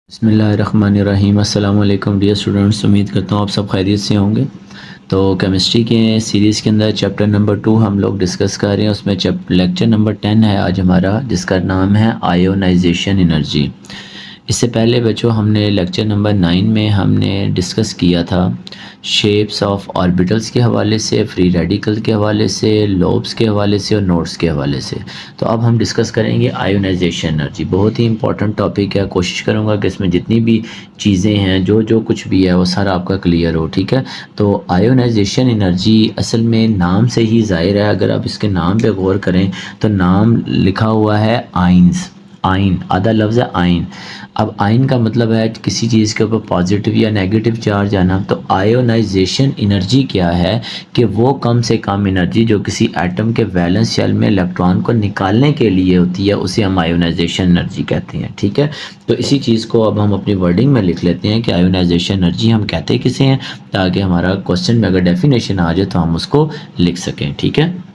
बिस्मिल्लाहिर्रहमानिर्रहीम। अस्सलाम वालेकुम डियर स्टूडेंट्स, उम्मीद करता हूँ आप सब खैरियत से होंगे। तो केमिस्ट्री के सीरीज़ के अंदर चैप्टर नंबर 2 हम लोग डिस्कस कर रहे हैं। उसमें लेक्चर नंबर 10 है आज हमारा, जिसका नाम है आयोनाइजेशन एनर्जी। इससे पहले बच्चों हमने लेक्चर नंबर 9 में हमने डिस्कस किया था शेप्स ऑफ ऑर्बिटल्स के हवाले से, फ्री रेडिकल के हवाले से, लोब्स के हवाले से और नोड्स के हवाले से। तो अब हम डिस्कस करेंगे आयोनाइजेशन एनर्जी। बहुत ही इंपॉर्टेंट टॉपिक है। कोशिश करूँगा कि इसमें जितनी भी चीज़ें हैं, जो जो कुछ भी है वो सारा आपका क्लियर हो, ठीक है। तो आयोनाइजेशन एनर्जी असल में नाम से ही ज़ाहिर है। अगर आप इसके नाम पे गौर करें तो नाम लिखा हुआ है आइंस, आइन, आधा लफ्ज़ है आइन। अब आइन का मतलब है किसी चीज़ के ऊपर पॉजिटिव या नेगेटिव चार्ज आना। तो आयोनाइजेशन एनर्जी क्या है कि वो कम से कम एनर्जी जो किसी एटम के वैलेंस शेल में इलेक्ट्रॉन को निकालने के लिए होती है, उसे हम आयोनाइजेशन एनर्जी कहते हैं, ठीक है। तो इसी चीज़ को अब हम अपनी वर्डिंग में लिख लेते हैं कि आयोनाइजेशन एनर्जी हम कहते किसे हैं, ताकि हमारा क्वेश्चन में अगर डेफिनेशन आ जाए तो हम उसको लिख सकें, ठीक है।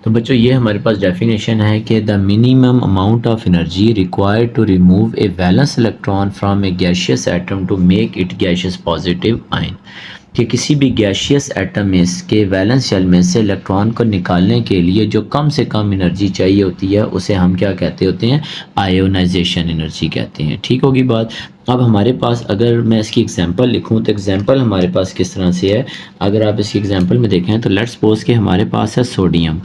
तो बच्चों ये हमारे पास डेफिनेशन है कि the minimum amount of energy required to remove a valence electron from a gaseous atom to make it gaseous positive ion, कि किसी भी गैशियस एटम में के वैलेंस शेल में से इलेक्ट्रॉन को निकालने के लिए जो कम से कम एनर्जी चाहिए होती है उसे हम क्या कहते होते हैं, आयोनाइजेशन एनर्जी कहते हैं, ठीक होगी बात। अब हमारे पास अगर मैं इसकी एग्जांपल लिखूं तो एग्जांपल हमारे पास किस तरह से है, अगर आप इसकी एग्जांपल में देखें तो लेट्स सपोज कि हमारे पास है सोडियम,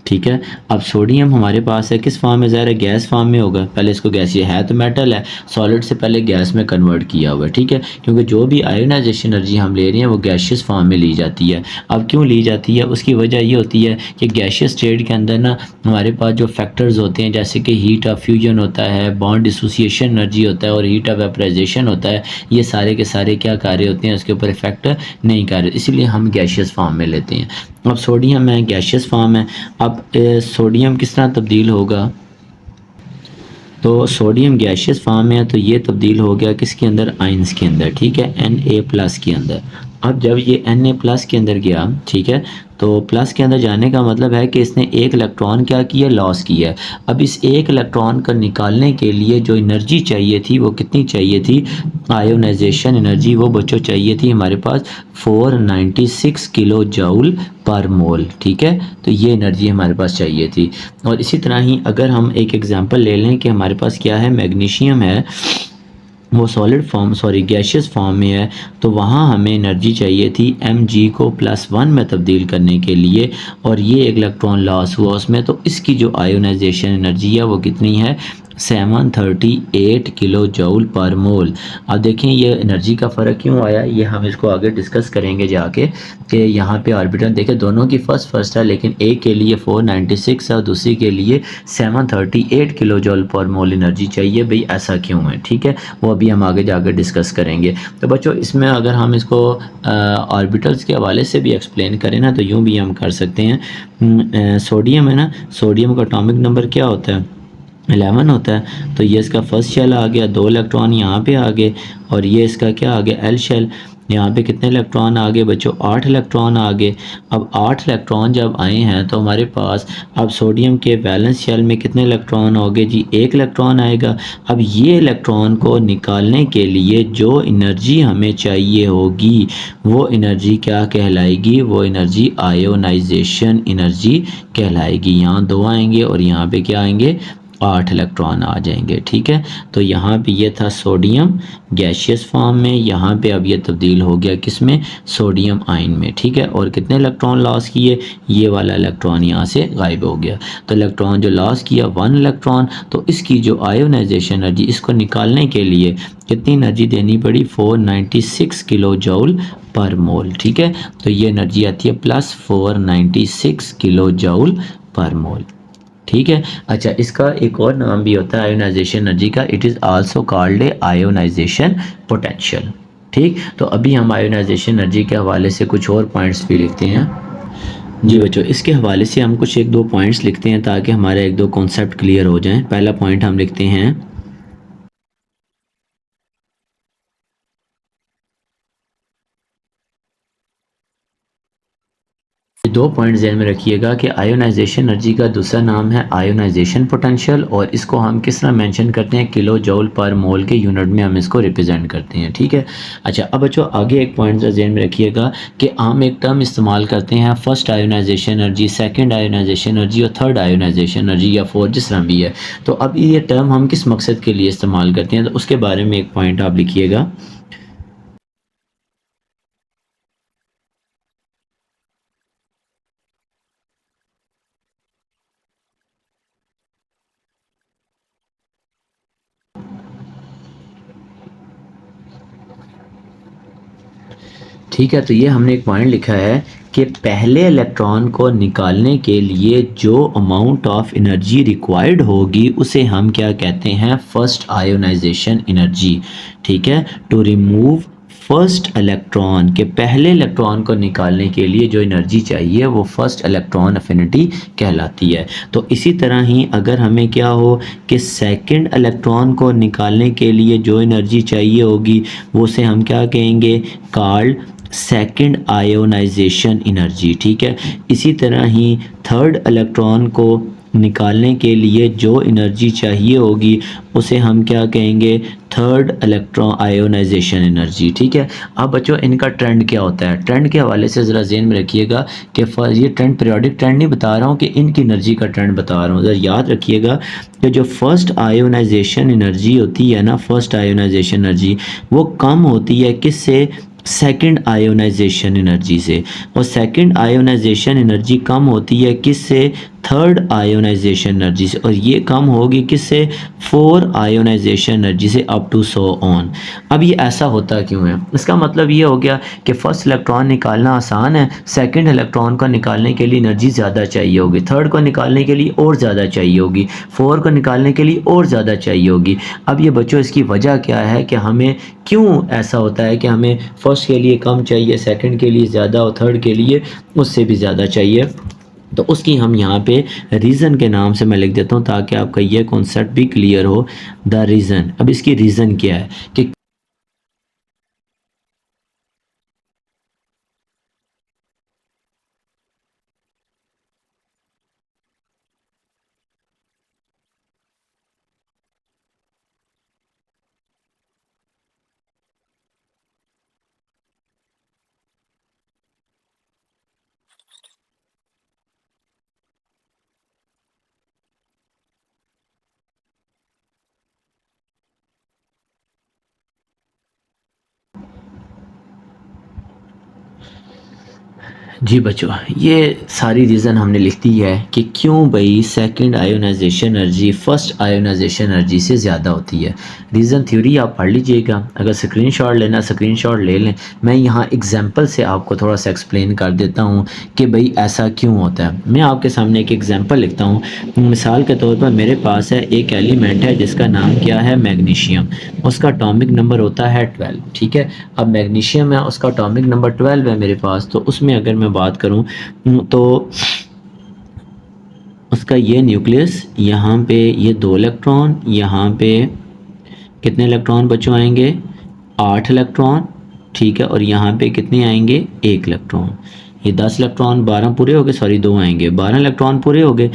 ठीक है। अब सोडियम हमारे पास है किस फॉर्म में, ज़ाहिर है गैस फॉर्म में होगा। पहले इसको गैस, ये है तो मेटल है, सॉलिड से पहले गैस में कन्वर्ट किया हुआ है, ठीक है। क्योंकि जो भी आयोनाइजेशन एनर्जी हम ले रहे हैं वो गैशियस फॉर्म में ली जाती है। अब क्यों ली जाती है, उसकी वजह ये होती है कि गैशियस स्टेट के अंदर ना हमारे पास जो फैक्टर्स होते हैं, जैसे कि हीट ऑफ फ्यूजन होता है, बॉन्ड डिसोसिएशन एनर्जी होता है और हीट ऑफ वेपराइजेशन होता है, ये सारे के सारे क्या कार्य होते हैं, उसके ऊपर इफेक्ट नहीं कर रहे, इसीलिए हम गैशियस फॉर्म में लेते हैं। अब सोडियम है, गैशियस फॉर्म है। अब सोडियम किस तरह तब्दील होगा, तो सोडियम गैशियस फॉर्म में है तो ये तब्दील हो गया किसके अंदर, आइंस के अंदर, ठीक है, Na+ के अंदर। अब जब ये Na+ के अंदर गया, ठीक है, तो प्लस के अंदर जाने का मतलब है कि इसने एक इलेक्ट्रॉन क्या किया, लॉस किया है। अब इस एक इलेक्ट्रॉन को निकालने के लिए जो एनर्जी चाहिए थी वो कितनी चाहिए थी, आयोनाइजेशन एनर्जी, वो बच्चों चाहिए थी हमारे पास 496 किलो जूल पर मोल, ठीक है। तो ये एनर्जी हमारे पास चाहिए थी। और इसी तरह ही अगर हम एक एग्जांपल ले लें कि हमारे पास क्या है, मैग्नीशियम है, वो solid form sorry gaseous form में है, तो वहाँ हमें एनर्जी चाहिए थी Mg को +1 में तब्दील करने के लिए, और ये एक इलेक्ट्रॉन लॉस हुआ उसमें, तो इसकी जो आयोनाइजेशन एनर्जी है वो कितनी है, 738 किलो जूल पर मोल। अब देखें ये एनर्जी का फ़र्क क्यों आया, ये हम इसको आगे डिस्कस करेंगे जाके, कि यहाँ पे ऑर्बिटल देखें दोनों की फर्स्ट है, लेकिन एक के लिए 496 है और दूसरी के लिए 738 किलो जूल पर मोल एनर्जी चाहिए। भाई ऐसा क्यों है, ठीक है, वो अभी हम आगे जाकर डिस्कस करेंगे। तो बच्चों इसमें अगर हम इसको ऑर्बिटल्स के हवाले से भी एक्सप्लेन करें ना, तो यूँ भी हम कर सकते हैं। सोडियम है ना, सोडियम का एटॉमिक नंबर क्या होता है, 11 होता है। तो ये इसका फर्स्ट शेल आ गया, 2 इलेक्ट्रॉन यहाँ पे आ गए, और ये इसका क्या आ गया, एल शेल। यहाँ पे कितने इलेक्ट्रॉन आ गए बच्चों, 8 इलेक्ट्रॉन आ गए। अब 8 इलेक्ट्रॉन जब आए हैं तो हमारे पास अब सोडियम के वैलेंस शेल में कितने इलेक्ट्रॉन हो गए जी, 1 इलेक्ट्रॉन आएगा। अब ये इलेक्ट्रॉन को निकालने के लिए जो एनर्जी हमें चाहिए होगी वो एनर्जी क्या कहलाएगी, वो एनर्जी आयोनाइजेशन एनर्जी कहलाएगी। यहाँ 2 आएंगे और यहाँ पे क्या आएंगे, 8 इलेक्ट्रॉन आ जाएंगे, ठीक है। तो यहाँ पे ये था सोडियम गैशियस फॉर्म में, यहाँ पे अब ये तब्दील हो गया किस में, सोडियम आयन में, ठीक है। और कितने इलेक्ट्रॉन लॉस किए, ये वाला इलेक्ट्रॉन यहाँ से गायब हो गया। तो इलेक्ट्रॉन जो लॉस किया 1 इलेक्ट्रॉन, तो इसकी जो आयोनाइजेशन एनर्जी, इसको निकालने के लिए कितनी एनर्जी देनी पड़ी, 496 किलो जूल पर मोल, ठीक है। तो ये एनर्जी आती है +496 किलो जूल पर मोल, ठीक है। अच्छा, इसका एक और नाम भी होता है आयोनाइजेशन एनर्जी का, it is also called a ionization potential, ठीक। तो अभी हम आयोनाइजेशन एनर्जी के हवाले से कुछ और पॉइंट्स भी लिखते हैं। जी बच्चों, इसके हवाले से हम कुछ एक दो पॉइंट्स लिखते हैं ताकि हमारे एक दो कॉन्सेप्ट क्लियर हो जाएं। पहला पॉइंट हम लिखते हैं, दो पॉइंट ध्यान में रखिएगा कि आयोनाइजेशन एनर्जी का दूसरा नाम है आयोनाइजेशन पोटेंशियल, और इसको हम किस तरह मेंशन करते हैं, किलो जूल पर मोल के यूनिट में हम इसको रिप्रेजेंट करते हैं। ठीक है। अच्छा, अब बच्चों आगे एक पॉइंट ध्यान में रखिएगा कि हम एक टर्म इस्तेमाल करते हैं, first ionisation energy, second ionisation energy और थर्ड आयोनाइजेशन एनर्जी, या फोर्थ, जिस तरह भी है। तो अब ये टर्म हम किस मकसद के लिए इस्तेमाल करते हैं, तो उसके बारे में एक पॉइंट आप लिखिएगा। ठीक है, तो ये हमने एक पॉइंट लिखा है कि पहले इलेक्ट्रॉन को निकालने के लिए जो अमाउंट ऑफ एनर्जी रिक्वायर्ड होगी उसे हम क्या कहते हैं, फर्स्ट आयोनाइजेशन एनर्जी। ठीक है, टू रिमूव फर्स्ट इलेक्ट्रॉन, के पहले इलेक्ट्रॉन को निकालने के लिए जो एनर्जी चाहिए वो फर्स्ट इलेक्ट्रॉन अफिनिटी कहलाती है। तो इसी तरह ही अगर हमें क्या हो कि सेकंड इलेक्ट्रॉन को निकालने के लिए जो एनर्जी चाहिए होगी वो से हम क्या कहेंगे, कॉल्ड सेकंड आयोनाइजेशन एनर्जी। ठीक है, इसी तरह ही थर्ड इलेक्ट्रॉन को निकालने के लिए जो एनर्जी चाहिए होगी उसे हम क्या कहेंगे, थर्ड इलेक्ट्रॉन आयोनाइजेशन एनर्जी। ठीक है। अब बच्चों इनका ट्रेंड क्या होता है, ट्रेंड के हवाले से ज़रा ज़हन में रखिएगा कि ये ट्रेंड पीरियोडिक ट्रेंड नहीं बता रहा हूँ कि इनकी एनर्जी का ट्रेंड बता रहा हूँ। ज़रा याद रखिएगा कि जो फर्स्ट आयोनाइजेशन एनर्जी होती है ना, फर्स्ट आयोनाइजेशन एनर्जी वो कम होती है किससे, सेकंड आयोनाइजेशन एनर्जी से, और सेकंड आयोनाइजेशन एनर्जी कम होती है किससे, थर्ड आयोनाइजेशन एनर्जी से, और ये कम होगी किससे, फोर आयोनाइजेशन एनर्जी से, अप टू सो ऑन। अब ये ऐसा होता क्यों है, इसका मतलब ये हो गया कि फर्स्ट इलेक्ट्रॉन निकालना आसान है, सेकंड इलेक्ट्रॉन को निकालने के लिए एनर्जी ज़्यादा चाहिए होगी, थर्ड को निकालने के लिए और ज़्यादा चाहिए होगी, फोर को निकालने के लिए और ज़्यादा चाहिए होगी। अब ये बच्चों इसकी वजह क्या है कि हमें क्यों ऐसा होता है कि हमें फर्स्ट के लिए कम चाहिए, सेकंड के लिए ज़्यादा और थर्ड के लिए उससे भी ज़्यादा चाहिए। तो उसकी हम यहाँ पे रीज़न के नाम से मैं लिख देता हूँ ताकि आपका ये कॉन्सेप्ट भी क्लियर हो। द रीज़न, अब इसकी रीज़न क्या है कि जी बच्चों, ये सारी रीज़न हमने लिख दी है कि क्यों भाई second ionisation energy first ionisation energy से ज़्यादा होती है। रीज़न थ्योरी आप पढ़ लीजिएगा, अगर स्क्रीनशॉट लेना स्क्रीनशॉट ले लें। मैं यहाँ एग्जांपल से आपको थोड़ा सा एक्सप्लेन कर देता हूँ कि भाई ऐसा क्यों होता है। मैं आपके सामने एक एग्जांपल लिखता हूँ। मिसाल के तौर पर मेरे पास है एक एलिमेंट है जिसका नाम क्या है, मैग्नीशियम। उसका एटॉमिक नंबर होता है 12। ठीक है, अब मैग्नीशियम है, उसका एटॉमिक नंबर 12 है मेरे पास। तो उसमें अगर मैं बात करूं तो उसका ये न्यूक्लियस, यहाँ पे ये 2 इलेक्ट्रॉन, यहाँ पे कितने इलेक्ट्रॉन बच्चों आएंगे, 8 इलेक्ट्रॉन। ठीक है, और यहाँ पे कितने आएंगे, 1 इलेक्ट्रॉन। ये 10 इलेक्ट्रॉन 12 पूरे हो गए, सॉरी 2 आएंगे, 12 इलेक्ट्रॉन पूरे हो गए।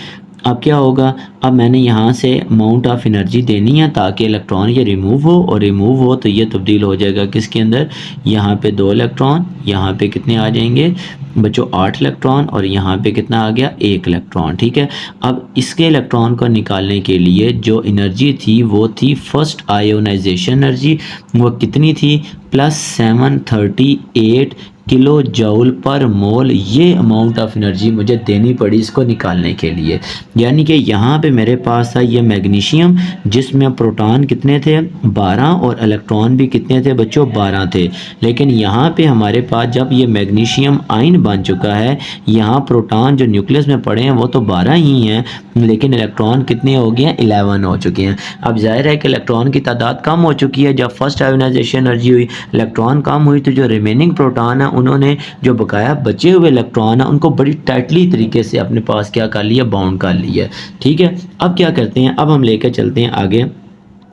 अब क्या होगा, अब मैंने यहाँ से अमाउंट ऑफ एनर्जी देनी है ताकि इलेक्ट्रॉन ये रिमूव हो, और रिमूव हो तो ये तब्दील हो जाएगा किसके अंदर, यहाँ पे 2 इलेक्ट्रॉन, यहाँ पे कितने आ जाएंगे बच्चों, 8 इलेक्ट्रॉन, और यहाँ पे कितना आ गया, 1 इलेक्ट्रॉन। ठीक है, अब इसके इलेक्ट्रॉन को निकालने के लिए जो एनर्जी थी वो थी फर्स्ट आयोनाइजेशन एनर्जी। वो कितनी थी, +738 किलो जूल पर मोल। ये अमाउंट ऑफ एनर्जी मुझे देनी पड़ी इसको निकालने के लिए। यानी कि यहाँ पे मेरे पास था ये मैग्नीशियम जिसमें प्रोटॉन कितने थे, 12, और इलेक्ट्रॉन भी कितने थे बच्चों, 12 थे। लेकिन यहाँ पे हमारे पास जब ये मैग्नीशियम आयन बन चुका है, यहाँ प्रोटॉन जो न्यूक्लियस में पड़े हैं वो तो 12 ही हैं, लेकिन इलेक्ट्रॉन कितने हो गए हैं, 11 हो चुके हैं। अब जाहिर है कि इलेक्ट्रॉन की तादाद कम हो चुकी है। जब फर्स्ट आयोनाइजेशन एनर्जी हुई, इलेक्ट्रॉन कम हुई, तो जो रिमेनिंग प्रोटॉन है उन्होंने जो बकाया बचे हुए इलेक्ट्रॉन है उनको बड़ी टाइटली तरीके से अपने पास क्या कर लिया, बाउंड कर लिया। ठीक है, अब क्या करते हैं, अब हम लेकर चलते हैं आगे।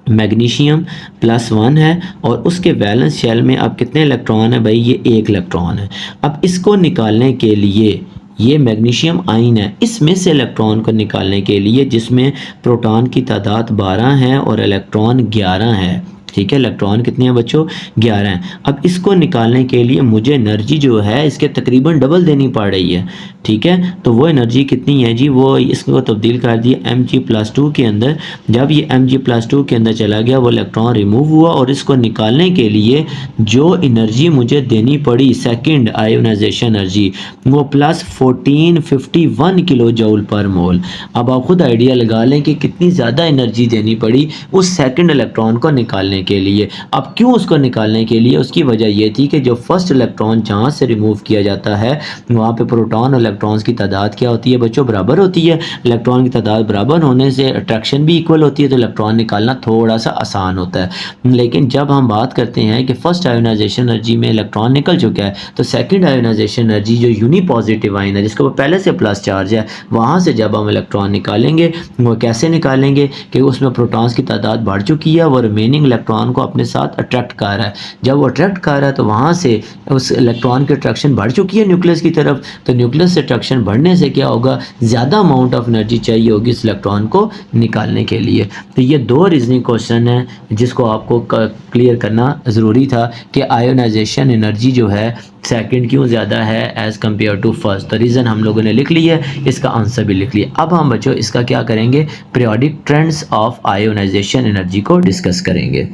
मैग्नीशियम +1 है और उसके वैलेंस शेल में अब कितने इलेक्ट्रॉन है भाई, ये 1 इलेक्ट्रॉन है। अब इसको निकालने के लिए, ये मैग्नीशियम आयन है, इसमें से इलेक्ट्रॉन को निकालने के लिए जिसमें प्रोटॉन की तादाद 12 है और इलेक्ट्रॉन 11 है। ठीक है, इलेक्ट्रॉन कितने हैं बच्चों, 11 हैं। अब इसको निकालने के लिए मुझे एनर्जी जो है इसके तकरीबन डबल देनी पड़ रही है। ठीक है, तो वो एनर्जी कितनी है जी, वो इसको तब्दील कर दिया Mg+2 के अंदर। जब ये Mg+2 के अंदर चला गया वो इलेक्ट्रॉन रिमूव हुआ और इसको निकालने के लिए जो एनर्जी मुझे देनी पड़ी सेकंड आयोनाइजेशन एनर्जी, वो +1451 किलो जूल पर मोल। अब आप खुद आइडिया लगा लें कि कितनी ज़्यादा एनर्जी देनी पड़ी उस सेकंड इलेक्ट्रॉन को निकालने के लिए। अब क्यों उसको निकालने के लिए, उसकी वजह यह थी कि जो फर्स्ट इलेक्ट्रॉन जहाँ से रिमूव किया जाता है वहाँ पे प्रोटॉन और इलेक्ट्रॉन्स की तादाद क्या होती है बच्चों, बराबर होती है। इलेक्ट्रॉन की तादाद बराबर होने से अट्रैक्शन भी इक्वल होती है, तो इलेक्ट्रॉन निकालना थोड़ा सा आसान होता है। लेकिन जब हम बात करते हैं कि फर्स्ट आयोनाइजेशन एनर्जी में इलेक्ट्रॉन निकल चुका है, तो सेकंड आयोनाइजेशन एनर्जी जो यूनिपॉजिटिव आयन है जिसके ऊपर पहले से प्लस चार्ज है, वहाँ से जब हम इलेक्ट्रॉन निकालेंगे, वो कैसे निकालेंगे कि उसमें प्रोटॉन्स की तादाद बढ़ चुकी है, वो रिमेनिंग इलेक्ट्रॉन को अपने साथ अट्रैक्ट कर रहा है। जब वो अट्रैक्ट कर रहा है तो वहाँ से उस इलेक्ट्रॉन की अट्रैक्शन बढ़ चुकी है न्यूक्लियस की तरफ, तो न्यूक्लियस से अट्रैक्शन बढ़ने से क्या होगा, ज़्यादा अमाउंट ऑफ एनर्जी चाहिए होगी इस इलेक्ट्रॉन को निकालने के लिए। तो ये दो रीजनिंग क्वेश्चन है जिसको आपको क्लियर करना ज़रूरी था कि आयोनाइजेशन एनर्जी जो है सेकंड क्यों ज़्यादा है एज़ कम्पेयर टू फर्स्ट। तो रीज़न हम लोगों ने लिख लिया है, इसका आंसर भी लिख लिया। अब हम बच्चों इसका क्या करेंगे, periodic trends of ionisation energy को डिस्कस करेंगे।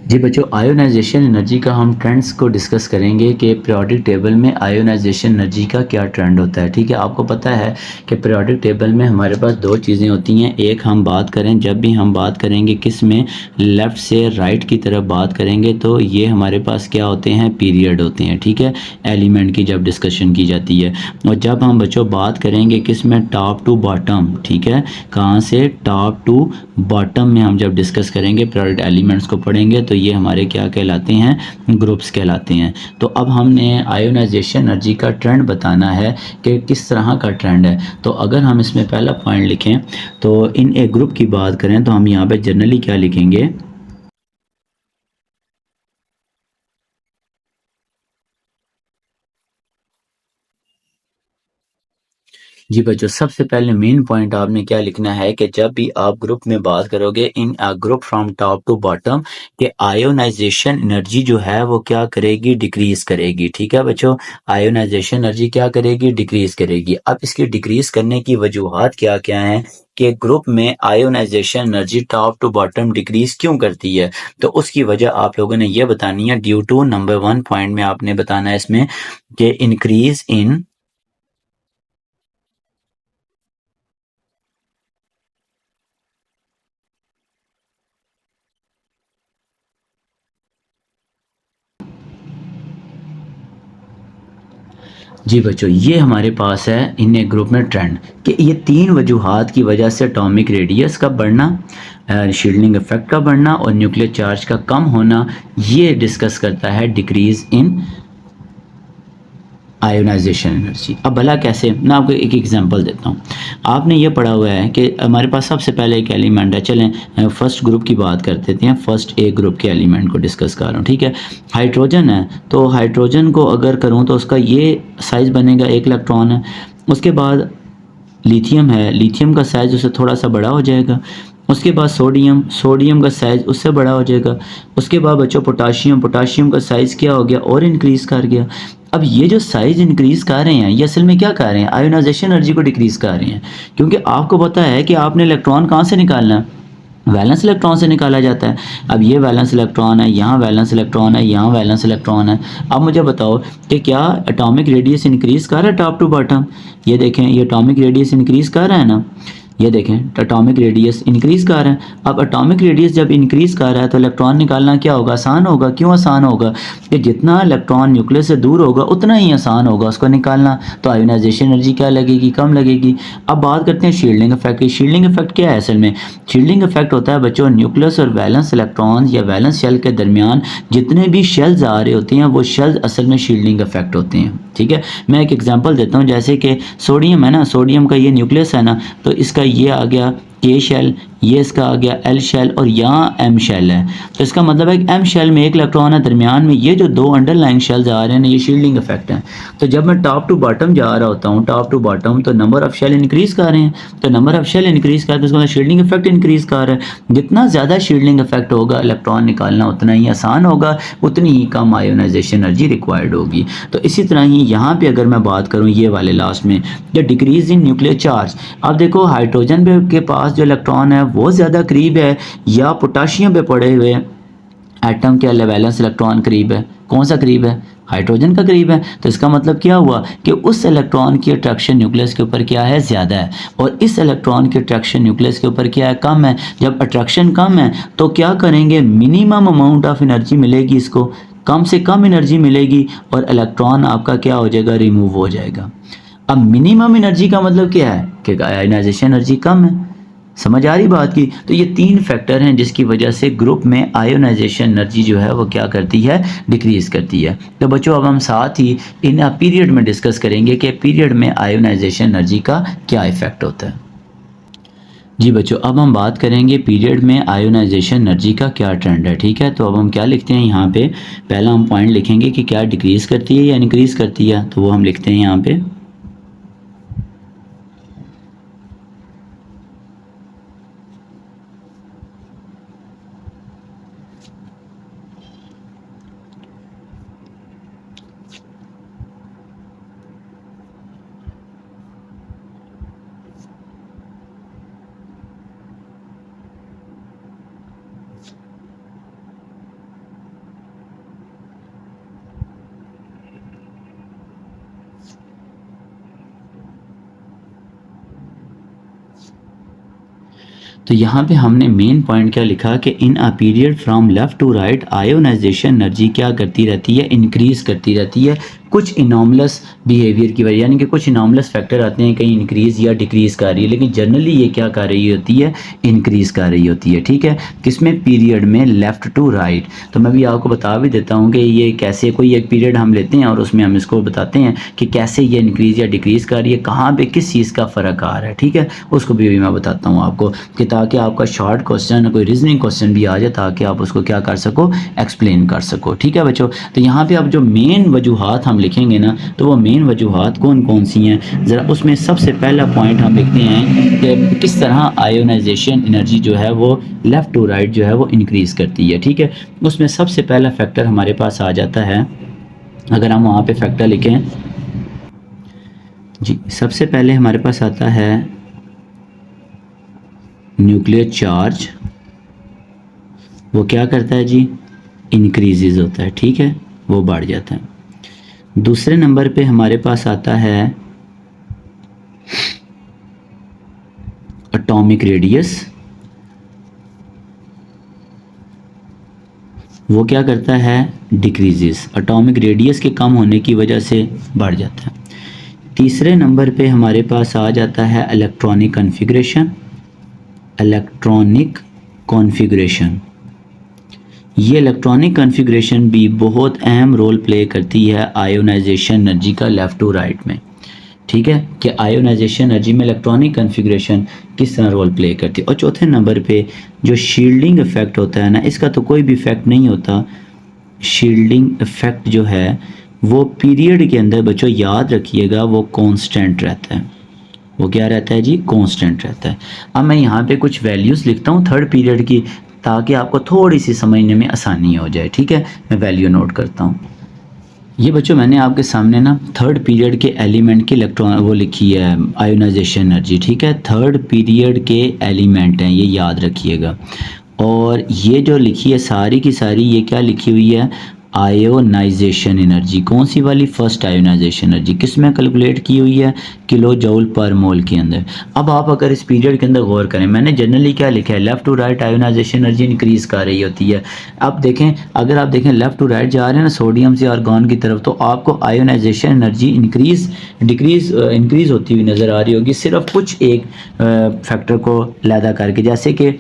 जी बच्चों, आयोनाइजेशन एनर्जी का हम ट्रेंड्स को डिस्कस करेंगे कि पीरियोडिक टेबल में आयोनाइजेशन एनर्जी का क्या ट्रेंड होता है। ठीक है, आपको पता है कि पीरियोडिक टेबल में हमारे पास दो चीज़ें होती हैं। एक हम बात करें, जब भी हम बात करेंगे किस में, लेफ़्ट से राइट की तरफ बात करेंगे, तो ये हमारे पास क्या होते हैं, पीरियड होते हैं। ठीक है, एलिमेंट की जब डिस्कशन की जाती है। और जब हम बच्चों बात करेंगे किस में, टॉप टू बॉटम। ठीक है, कहाँ से, टॉप टू बॉटम में हम जब डिस्कस करेंगे पीरियोडिक एलिमेंट्स को पढ़ेंगे, तो ये हमारे क्या कहलाते हैं, ग्रुप्स कहलाते हैं। तो अब हमने आयोनाइजेशन एनर्जी का ट्रेंड बताना है कि किस तरह का ट्रेंड है। तो अगर हम इसमें पहला पॉइंट लिखें, तो इन एक ग्रुप की बात करें तो हम यहाँ पे जनरली क्या लिखेंगे, जी बच्चों, सबसे पहले मेन पॉइंट आपने क्या लिखना है कि जब भी आप ग्रुप में बात करोगे in a group from top to bottom, कि आयोनाइजेशन एनर्जी जो है वो क्या करेगी, डिक्रीज करेगी। ठीक है बच्चों, आयोनाइजेशन एनर्जी क्या करेगी, डिक्रीज करेगी। अब इसकी डिक्रीज करने की वजूहात क्या क्या हैं कि ग्रुप में ionisation energy top to bottom decrease क्यों करती है, तो उसकी वजह आप लोगों ने ये बतानी है। ड्यू टू नंबर 1 पॉइंट में आपने बताना है इसमें कि इंक्रीज इन, जी बच्चों, ये हमारे पास है इन एक ग्रुप में ट्रेंड कि ये तीन वजूहात की वजह से एटॉमिक रेडियस का बढ़ना, शील्डिंग इफेक्ट का बढ़ना और न्यूक्लियर चार्ज का कम होना, ये डिस्कस करता है डिक्रीज इन आयोनाइजेशन एनर्जी। अब भला कैसे, मैं आपको एक एग्जांपल देता हूँ। आपने ये पढ़ा हुआ है कि हमारे पास सबसे पहले एक एलिमेंट है, चलें फर्स्ट ग्रुप की बात कर देते हैं। फर्स्ट ए ग्रुप के एलिमेंट को डिस्कस कर रहा हूँ। ठीक है, हाइड्रोजन है, तो हाइड्रोजन को अगर करूँ तो उसका ये साइज़ बनेगा, 1 इलेक्ट्रॉन है। उसके बाद लिथियम है, लिथियम का साइज़ उससे थोड़ा सा बड़ा हो जाएगा। उसके बाद सोडियम, सोडियम का साइज़ उससे बड़ा हो जाएगा। उसके बाद बच्चों पोटाशियम, पोटाशियम का साइज़ क्या हो गया, और इंक्रीज़ कर गया। अब ये जो साइज़ इंक्रीज़ कर रहे हैं ये असल में क्या कर रहे हैं, आयोनाइजेशन एनर्जी को डिक्रीज़ कर रहे हैं। क्योंकि आपको पता है कि आपने इलेक्ट्रॉन कहाँ से निकालना है, वैलेंस इलेक्ट्रॉन से निकाला जाता है। अब ये वैलेंस इलेक्ट्रॉन है, यहाँ वैलेंस इलेक्ट्रॉन है, यहाँ वैलेंस इलेक्ट्रॉन है। अब मुझे बताओ कि क्या एटॉमिक रेडियस इंक्रीज़ कर रहा है टॉप टू बॉटम, ये देखें ये एटॉमिक रेडियस इंक्रीज़ कर रहा है ना। ये देखें एटॉमिक रेडियस इंक्रीज़ कर रहा है। अब एटॉमिक रेडियस जब इंक्रीज़ कर रहा है तो इलेक्ट्रॉन निकालना क्या होगा, आसान होगा। क्यों आसान होगा, कि जितना इलेक्ट्रॉन न्यूक्लियस से दूर होगा उतना ही आसान होगा उसको निकालना, तो आयोनाइजेशन एनर्जी क्या लगेगी, कम लगेगी। अब बात करते हैं शील्डिंग इफेक्ट की। शील्डिंग इफेक्ट क्या है असल में, शील्डिंग इफेक्ट होता है बच्चों न्यूक्लियस और वैलेंस इलेक्ट्रॉन या वैलेंस शेल के दरमियान जितने भी शेल्स आ रहे होते हैं वो शेल्स असल में शील्डिंग इफेक्ट होते हैं। ठीक है, मैं एक एग्जांपल देता हूँ, जैसे कि सोडियम है ना, सोडियम का ये न्यूक्लियस है ना, तो इसका ये आ गया के शेल, ये इसका आ गया एल शेल और यहाँ एम शेल है। तो इसका मतलब है कि एम शेल में एक इलेक्ट्रॉन है, दरमियान में ये जो दो अंडरलाइंग शेल्स आ रहे हैं ये शील्डिंग इफेक्ट है। तो जब मैं टॉप टू बॉटम जा रहा होता हूँ, टॉप टू बॉटम, तो नंबर ऑफ शेल इंक्रीज कर रहे हैं, तो नंबर ऑफ शेल इंक्रीज कर रहे हैं तो उसका शील्डिंग इफेक्ट इंक्रीज कर रहा है। जितना ज़्यादा शील्डिंग इफेक्ट होगा इलेक्ट्रॉन निकालना उतना ही आसान होगा, उतनी ही कम आयोनाइजेशन एनर्जी रिक्वायर्ड होगी। तो इसी तरह ही यहाँ पे अगर मैं बात करूँ ये वाले लास्ट में, the decrease in nuclear charge. अब देखो हाइड्रोजन के पास जो इलेक्ट्रॉन है वो ज़्यादा करीब है या पोटाशियम पे पड़े हुए एटम के वैलेंस इलेक्ट्रॉन करीब है, कौन सा करीब है, हाइड्रोजन का करीब है। तो इसका मतलब क्या हुआ कि उस इलेक्ट्रॉन की अट्रैक्शन न्यूक्लियस के ऊपर क्या है, ज़्यादा है, और इस इलेक्ट्रॉन की अट्रैक्शन न्यूक्लियस के ऊपर क्या है, कम है। जब अट्रैक्शन कम है तो क्या करेंगे, मिनिमम अमाउंट ऑफ एनर्जी मिलेगी इसको, कम से कम एनर्जी मिलेगी और इलेक्ट्रॉन आपका क्या हो जाएगा, रिमूव हो जाएगा। अब मिनिमम एनर्जी का मतलब क्या है कि आयोनाइजेशन एनर्जी कम है। समझ आ रही बात की। तो ये तीन फैक्टर हैं जिसकी वजह से ग्रुप में आयोनाइजेशन एनर्जी जो है वो क्या करती है, डिक्रीज करती है। तो बच्चों अब हम साथ ही इन पीरियड में डिस्कस करेंगे कि पीरियड में आयोनाइजेशन एनर्जी का क्या इफेक्ट होता है। जी बच्चों, अब हम बात करेंगे पीरियड में आयोनाइजेशन एनर्जी का क्या ट्रेंड है। ठीक है, तो अब हम क्या लिखते हैं यहाँ पे, पहला हम पॉइंट लिखेंगे कि क्या डिक्रीज करती है या इंक्रीज करती है, तो वो हम लिखते हैं यहाँ पे। तो यहाँ पे हमने मेन पॉइंट क्या लिखा कि in a period from left to right ionisation energy क्या करती रहती है, इंक्रीज करती रहती है कुछ इनॉमलस बिहेवियर की वजह, यानी कि कुछ इनॉमलस फैक्टर आते हैं, कहीं इंक्रीज या डिक्रीज कर रही है, लेकिन जनरली ये क्या कर रही होती है, इंक्रीज कर रही होती है। ठीक है, किसमें, पीरियड में लेफ्ट टू राइट। तो मैं भी आपको बता भी देता हूँ कि ये कैसे, कोई एक पीरियड हम लेते हैं और उसमें हम इसको बताते हैं कि कैसे ये इंक्रीज या डिक्रीज कर रही है, कहाँ पे किस चीज़ का फ़र्क आ रहा है। ठीक है, उसको भी मैं बताता हूँ आपको कि ताकि आपका शॉर्ट क्वेश्चन, कोई रीजनिंग क्वेश्चन भी आ जाए ताकि आप उसको क्या कर सको, एक्सप्लेन कर सको। ठीक है बच्चों, तो यहाँ पे अब जो मेन वजूहात हम लिखेंगे ना, तो वो मेन वजूहात कौन कौन सी हैं, ज़रा उसमें सबसे पहला पॉइंट हम लिखते हैं कि किस तरह आयोनाइजेशन एनर्जी जो है वो लेफ़्ट टू राइट जो है वो इंक्रीज़ करती है। ठीक है, उसमें सबसे पहला फैक्टर हमारे पास आ जाता है, अगर हम वहाँ पे फैक्टर लिखें जी, सबसे पहले हमारे पास आता है न्यूक्लियर चार्ज। वो क्या करता है जी, इंक्रीजेज होता है। ठीक है, वो बढ़ जाता है। दूसरे नंबर पे हमारे पास आता है एटॉमिक रेडियस। वो क्या करता है, डिक्रीजेस। एटॉमिक रेडियस के कम होने की वजह से बढ़ जाता है। तीसरे नंबर पे हमारे पास आ जाता है इलेक्ट्रॉनिक कॉन्फ़िगरेशन। इलेक्ट्रॉनिक कॉन्फ़िगरेशन, ये इलेक्ट्रॉनिक कॉन्फ़िगरेशन भी बहुत अहम रोल प्ले करती है आयोनाइजेशन एनर्जी का लेफ़्ट टू राइट में। ठीक है, कि आयोनाइजेशन एनर्जी में इलेक्ट्रॉनिक कॉन्फ़िगरेशन किस तरह रोल प्ले करती है। और चौथे नंबर पे जो शील्डिंग इफेक्ट होता है ना, इसका तो कोई भी इफेक्ट नहीं होता। शील्डिंग इफेक्ट जो है वो पीरियड के अंदर बच्चों याद रखिएगा वो कांस्टेंट रहता है। वो क्या रहता है जी, कांस्टेंट रहता है। अब मैं यहाँ पे कुछ वैल्यूज़ लिखता हूँ थर्ड पीरियड की, ताकि आपको थोड़ी सी समझने में आसानी हो जाए। ठीक है, मैं वैल्यू नोट करता हूँ। ये बच्चों मैंने आपके सामने ना थर्ड पीरियड के एलिमेंट की इलेक्ट्रॉन वो लिखी है आयोनाइजेशन एनर्जी। ठीक है, थर्ड पीरियड के एलिमेंट हैं, ये याद रखिएगा। और ये जो लिखी है सारी की सारी, ये क्या लिखी हुई है, आयोनाइजेशन एनर्जी, कौन सी वाली? First ionisation energy. किस में कैलकुलेट की हुई है? किलो जूल पर मोल के अंदर। अब आप अगर इस पीरियड के अंदर गौर करें, मैंने जनरली क्या लिखा है, left to right ionisation energy increase कर रही होती है। अब देखें, अगर आप देखें लेफ्ट टू राइट जा रहे हैं ना सोडियम से आर्गॉन की तरफ, तो आपको आयोनाइजेशन एनर्जी इंक्रीज होती हुई नज़र आ रही होगी, सिर्फ कुछ एक फैक्टर को लैदा करके, जैसे कि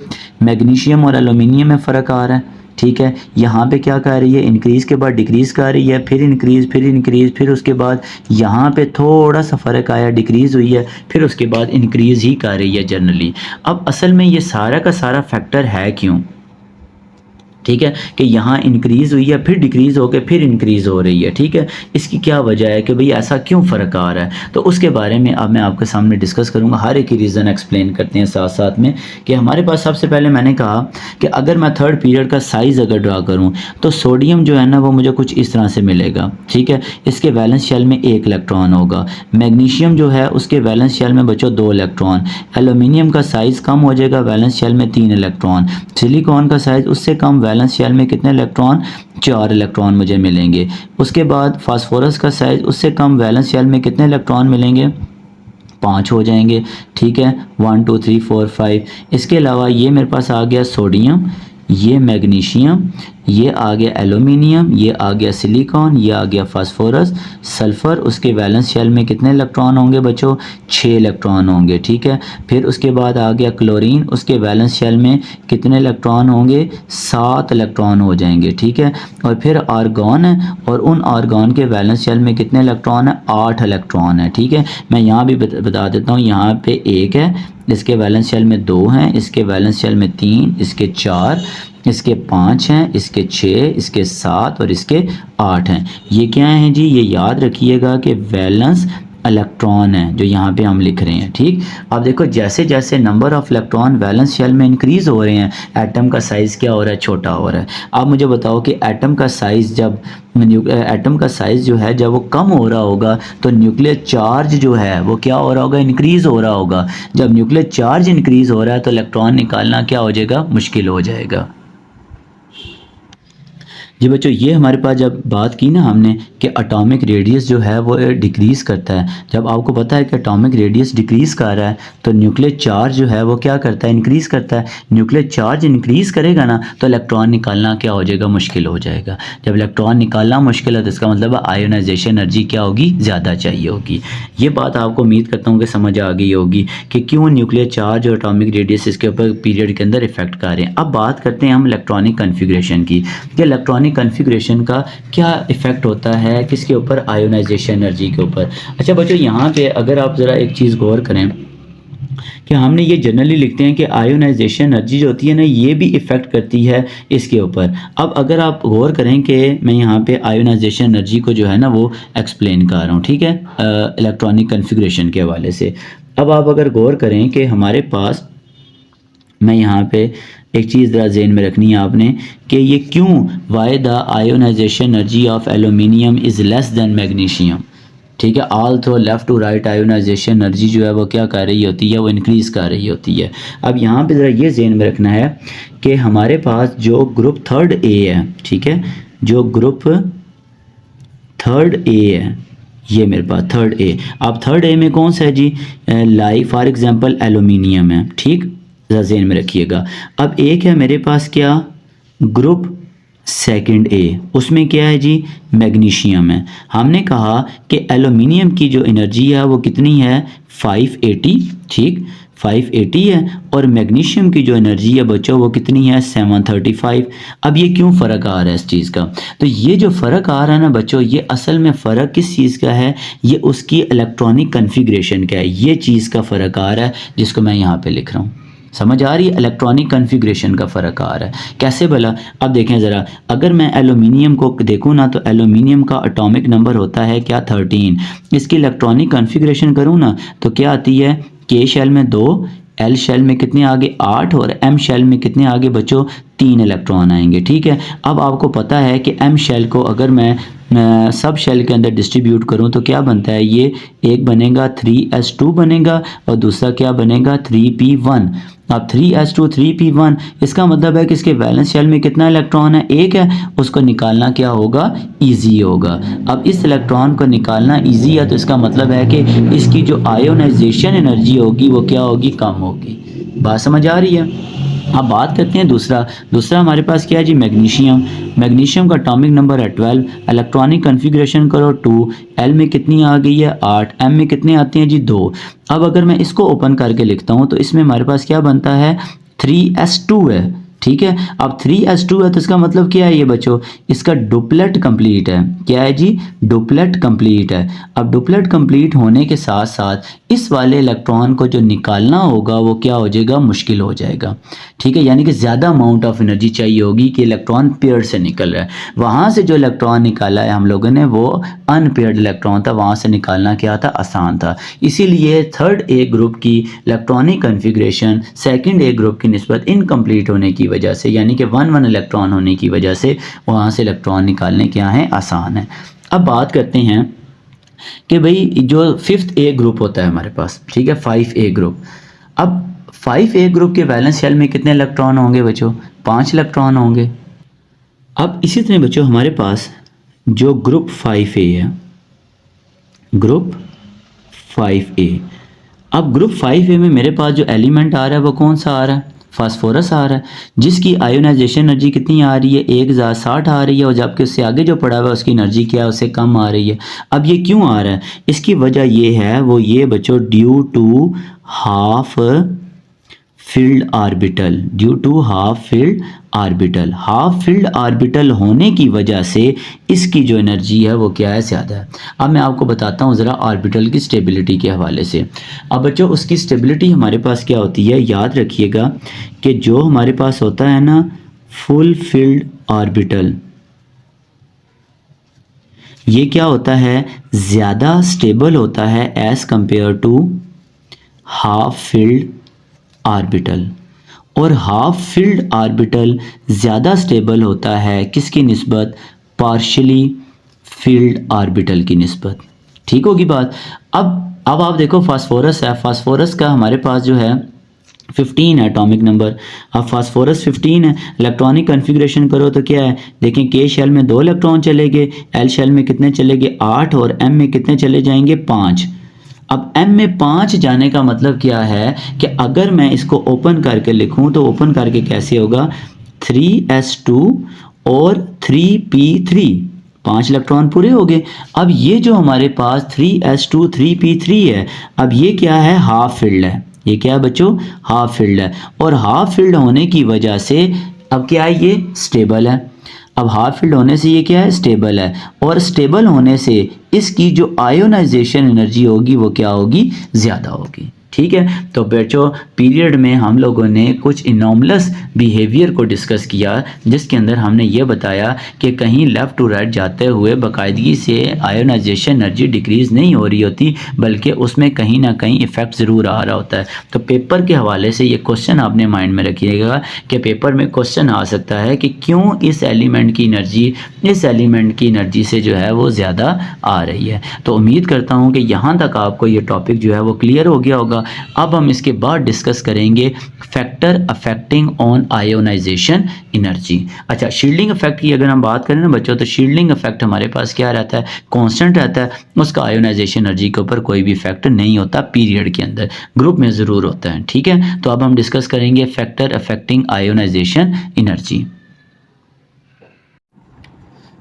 मैग्नीशियम और एलुमिनियम में फ़र्क आ रहा है। ठीक है, यहाँ पे क्या कर रही है, इंक्रीज़ के बाद डिक्रीज़ कर रही है, फिर इंक्रीज़, फिर उसके बाद यहाँ पे थोड़ा सा फ़र्क आया, डिक्रीज़ हुई है, फिर उसके बाद इंक्रीज़ ही कर रही है जनरली। अब असल में ये सारा का सारा फैक्टर है क्यों? ठीक है, कि यहाँ इंक्रीज़ हुई है, फिर डिक्रीज़ होकर फिर इंक्रीज़ हो रही है। ठीक है, इसकी क्या वजह है कि भाई ऐसा क्यों फ़र्क आ रहा है? तो उसके बारे में अब मैं आपके सामने डिस्कस करूँगा, हर एक ही रीज़न एक्सप्लेन करते हैं साथ साथ में। कि हमारे पास सबसे पहले मैंने कहा कि अगर मैं थर्ड पीरियड का साइज़ अगर ड्रा करूँ, तो सोडियम जो है ना वो मुझे कुछ इस तरह से मिलेगा। ठीक है, इसके वैलेंस शेल में 1 इलेक्ट्रॉन होगा। मैग्नीशियम जो है उसके वैलेंस शेल में बच्चों 2 इलेक्ट्रॉन। एल्यूमिनियम का साइज़ कम हो जाएगा, वैलेंस शेल में 3 इलेक्ट्रॉन। सिलिकॉन का साइज़ उससे कम, वैलेंस शेल में कितने इलेक्ट्रॉन? 4 इलेक्ट्रॉन मुझे मिलेंगे। उसके बाद फास्फोरस का साइज़ उससे कम, वैलेंस शेल में कितने इलेक्ट्रॉन मिलेंगे? 5 हो जाएंगे। ठीक है, 1 2 3 4 5। इसके अलावा ये मेरे पास आ गया सोडियम, ये मैग्नीशियम, ये आ गया एल्युमिनियम, ये आ गया सिलिकॉन, ये आ गया फास्फोरस, सल्फ़र। उसके वैलेंस शेल में कितने इलेक्ट्रॉन होंगे बच्चों? 6 इलेक्ट्रॉन होंगे। ठीक है, फिर उसके बाद आ गया क्लोरीन, उसके वैलेंस शेल में कितने इलेक्ट्रॉन होंगे? 7 इलेक्ट्रॉन हो जाएंगे। ठीक है, और फिर आर्गॉन है, और उन आर्गॉन के वैलेंस शेल में कितने इलेक्ट्रॉन है? 8 इलेक्ट्रॉन है। ठीक है, मैं यहाँ भी बता देता हूँ, यहाँ पे 1 है, इसके वैलेंस शेल में 2 हैं, इसके वैलेंस शेल में 3, इसके 4, इसके 5 हैं, इसके 6, इसके 7 और इसके 8 हैं। ये क्या हैं जी? ये याद रखिएगा कि वैलेंस इलेक्ट्रॉन है जो यहाँ पे हम लिख रहे हैं। ठीक, अब देखो जैसे जैसे number of electron valence shell में इंक्रीज़ हो रहे हैं, एटम का साइज़ क्या हो रहा है? छोटा हो रहा है। अब मुझे बताओ कि एटम का साइज़ जो है जब वो कम हो रहा होगा, तो न्यूक्लियर चार्ज जो है वो क्या हो रहा होगा? इंक्रीज़ हो रहा होगा। जब न्यूक्लियर चार्ज इंक्रीज़ हो रहा है तो इलेक्ट्रॉन निकालना क्या हो जाएगा? मुश्किल हो जाएगा। जी बच्चों, ये हमारे पास जब बात की ना हमने कि एटॉमिक रेडियस जो है वो डिक्रीज़ करता है, जब आपको पता है कि एटॉमिक रेडियस डिक्रीज़ कर रहा है, तो न्यूक्लियर चार्ज जो है वो क्या करता है? इंक्रीज़ करता है। न्यूक्लियर चार्ज इंक्रीज़ करेगा ना, तो इलेक्ट्रॉन निकालना क्या हो जाएगा? मुश्किल हो जाएगा। जब इलेक्ट्रॉन निकालना मुश्किल है तो इसका मतलब आयोनाइजेशन एनर्जी क्या होगी? ज़्यादा चाहिए होगी। ये बात आपको उम्मीद करता हूँ कि समझ आ गई होगी कि क्यों न्यूक्लियर चार्ज और एटॉमिक रेडियस इसके ऊपर पीरियड के अंदर इफेक्ट कर रहे हैं। अब बात करते हैं हम इलेक्ट्रॉनिक कन्फिग्रेशन की, कि इलेक्ट्रॉनिक कन्फिग्रेशन का क्या इफ़ेक्ट होता है किसके ऊपर? आयोनाइजेशन एनर्जी के ऊपर। अच्छा बच्चों, यहाँ पे अगर आप ज़रा एक चीज़ गौर करें कि हमने ये जनरली लिखते हैं कि आयोनाइजेशन एनर्जी जो होती है ना, ये भी इफ़ेक्ट करती है इसके ऊपर। अब अगर आप गौर करें कि मैं यहाँ पे आयोनाइजेशन एनर्जी को जो है ना वो एक्सप्लेन कर रहा हूँ, ठीक है, इलेक्ट्रॉनिक कन्फिग्रेशन के हवाले से। अब आप अगर गौर करें कि हमारे पास, मैं यहाँ पे एक चीज़ ज़रा ज़हन में रखनी है आपने, कि ये क्यों why the ionisation energy of aluminium is less than magnesium. ठीक है, all through left to right ionisation energy जो है वो क्या कर रही होती है? वो इंक्रीज़ कर रही होती है। अब यहाँ पे ज़रा ये ज़हन में रखना है कि हमारे पास जो ग्रुप थर्ड ए है, ठीक है, जो ग्रुप थर्ड ए है, ये मेरे पास थर्ड ए। अब थर्ड ए में कौन सा है जी? लाई फॉर एग्जांपल एलुमिनियम है। ठीक, ज़रा ज़हन में रखिएगा। अब एक है मेरे पास क्या? ग्रुप सेकंड ए, उसमें क्या है जी? मैग्नीशियम है। हमने कहा कि एलुमिनियम की जो एनर्जी है वो कितनी है? 580। ठीक, 580 है, और मैग्नीशियम की जो एनर्जी है बच्चों वो कितनी है? 735। अब ये क्यों फ़र्क आ रहा है इस चीज़ का? तो ये जो फ़र्क आ रहा है ना बच्चों, ये असल में फ़र्क किस चीज़ का है? ये उसकी इलेक्ट्रॉनिक कन्फिग्रेशन का है। ये चीज़ का फ़र्क आ रहा है जिसको मैं यहाँ पे लिख रहा हूँ। समझ आ रही है? इलेक्ट्रॉनिक कन्फिग्रेशन का फ़र्क आ रहा है। कैसे भला? अब देखें ज़रा, अगर मैं एलुमिनियम को देखूँ ना, तो एलुमिनियम का एटॉमिक नंबर होता है क्या? 13। इसकी इलेक्ट्रॉनिक कन्फिग्रेशन करूँ ना, तो क्या आती है? के शेल में 2, एल शेल में कितने आगे? 8, और एम शेल में कितने आगे बच्चों? 3 इलेक्ट्रॉन आएंगे। ठीक है, अब आपको पता है कि एम शेल को अगर मैं सब शेल के अंदर डिस्ट्रीब्यूट करूं तो क्या बनता है, ये एक बनेगा 3s2 बनेगा और दूसरा क्या बनेगा 3p1। अब 3s2 3p1 इसका मतलब है कि इसके वैलेंस शेल में कितना इलेक्ट्रॉन है, एक है, उसको निकालना क्या होगा, इजी होगा। अब इस इलेक्ट्रॉन को निकालना इजी है तो इसका मतलब है कि इसकी जो आयोनाइजेशन एनर्जी होगी वो क्या होगी, कम होगी। बात समझ आ रही है। अब बात करते हैं दूसरा हमारे पास क्या है जी, मैग्नीशियम का एटॉमिक नंबर है 12, इलेक्ट्रॉनिक कन्फिग्रेशन करो 2, एल में कितनी आ गई है 8, एम में कितने आते हैं जी 2। अब अगर मैं इसको ओपन करके लिखता हूँ तो इसमें हमारे पास क्या बनता है 3s2 है, ठीक है। अब 3s2 है तो इसका मतलब क्या है ये बच्चों, इसका डुप्लेट कंप्लीट है, क्या है जी, डुप्लेट कंप्लीट है। अब डुप्लेट कंप्लीट होने के साथ साथ इस वाले इलेक्ट्रॉन को जो निकालना होगा वो क्या हो जाएगा, मुश्किल हो जाएगा, ठीक है। यानी कि ज़्यादा अमाउंट ऑफ एनर्जी चाहिए होगी कि इलेक्ट्रॉन पेयर से निकल रहा है। वहाँ से जो इलेक्ट्रॉन निकाला है हम लोगों ने वो अनपेयर्ड इलेक्ट्रॉन था, वहाँ से निकालना क्या था, आसान था। इसीलिए थर्ड ए ग्रुप की इलेक्ट्रॉनिक कन्फिग्रेशन सेकंड ए ग्रुप की निस्बत इनकम्प्लीट होने की वजह से, यानी कि 1 इलेक्ट्रॉन होने की वजह से वहाँ से इलेक्ट्रॉन निकालने क्या है, आसान है। अब बात करते हैं कि भाई जो फिफ्थ ए ग्रुप होता है हमारे पास, ठीक है, 5A ग्रुप। अब 5A ग्रुप के वैलेंस शेल में कितने इलेक्ट्रॉन होंगे बच्चों, 5 इलेक्ट्रॉन होंगे। अब इसी तरह बच्चों हमारे पास जो ग्रुप 5A है, ग्रुप 5A, अब ग्रुप 5A में मेरे पास जो एलिमेंट आ रहा है वो कौन सा आ रहा है, फास्फोरस आ रहा है, जिसकी आयोनाइजेशन एनर्जी कितनी आ रही है, 1060 आ रही है, और जबकि उससे आगे जो पड़ा हुआ है उसकी एनर्जी क्या है, उससे कम आ रही है। अब ये क्यों आ रहा है, इसकी वजह ये है, वो ये बच्चों due to half filled orbital, due to half filled orbital, half filled orbital होने की वजह से इसकी जो एनर्जी है वो क्या है, ज़्यादा है। अब मैं आपको बताता हूँ ज़रा ऑर्बिटल की स्टेबिलिटी के हवाले से। अब बच्चों उसकी स्टेबिलिटी हमारे पास क्या होती है, याद रखिएगा कि जो हमारे पास होता है ना फुल फील्ड ऑर्बिटल, ये क्या होता है, ज़्यादा स्टेबल होता है as compare to half filled orbital, और हाफ फील्ड ऑर्बिटल ज़्यादा स्टेबल होता है किसकी निस्बत, पार्शियली फील्ड ऑर्बिटल की निस्बत, ठीक होगी बात। अब आप देखो फास्फोरस है, फास्फोरस का हमारे पास जो है 15 है एटॉमिक नंबर। अब फास्फोरस 15 है, इलेक्ट्रॉनिक कन्फिग्रेशन करो तो क्या है, देखें के शेल में 2 इलेक्ट्रॉन चले गए, एल शेल में कितने चले गए 8, और एम में कितने चले जाएंगे 5। अब m में 5 जाने का मतलब क्या है कि अगर मैं इसको ओपन करके लिखूं तो ओपन करके कैसे होगा, 3s2 और 3p3, 5 इलेक्ट्रॉन पूरे हो गए। अब ये जो हमारे पास 3s2 3p3 है, अब ये क्या है, हाफ फील्ड है, ये क्या है बच्चों, हाफ फील्ड है, और हाफ फील्ड होने की वजह से अब क्या है, ये स्टेबल है। अब हाफ फील्ड होने से ये क्या है, स्टेबल है, और स्टेबल होने से इसकी जो आयोनाइजेशन एनर्जी होगी वो क्या होगी, ज़्यादा होगी, ठीक है। तो बच्चों पीरियड में हम लोगों ने कुछ इनॉर्मलस बिहेवियर को डिस्कस किया, जिसके अंदर हमने ये बताया कि कहीं लेफ़्ट टू राइट जाते हुए बाकायदगी से आयोनाइजेशन एनर्जी डिक्रीज़ नहीं हो रही होती, बल्कि उसमें कहीं ना कहीं इफ़ेक्ट ज़रूर आ रहा होता है। तो पेपर के हवाले से ये क्वेश्चन आपने माइंड में रखिएगा कि पेपर में क्वेश्चन आ सकता है कि क्यों इस एलिमेंट की एनर्जी इस एलिमेंट की एनर्जी से जो है वो ज़्यादा आ रही है। तो उम्मीद करता हूँ कि यहाँ तक आपको ये टॉपिक जो है वो क्लियर हो गया होगा। अब हम इसके बाद डिस्कस करेंगे factor affecting on ionisation energy. अच्छा, शील्डिंग इफेक्ट की अगर हम बात करें ना बच्चों, तो शील्डिंग इफेक्ट हमारे पास क्या रहता है, कांस्टेंट रहता है, उसका आयोनाइजेशन एनर्जी के ऊपर कोई भी इफेक्ट नहीं होता पीरियड के अंदर, ग्रुप में ज़रूर होता है, ठीक है। तो अब हम डिस्कस करेंगे फैक्टर अफेक्टिंग आयोनाइजेशन एनर्जी।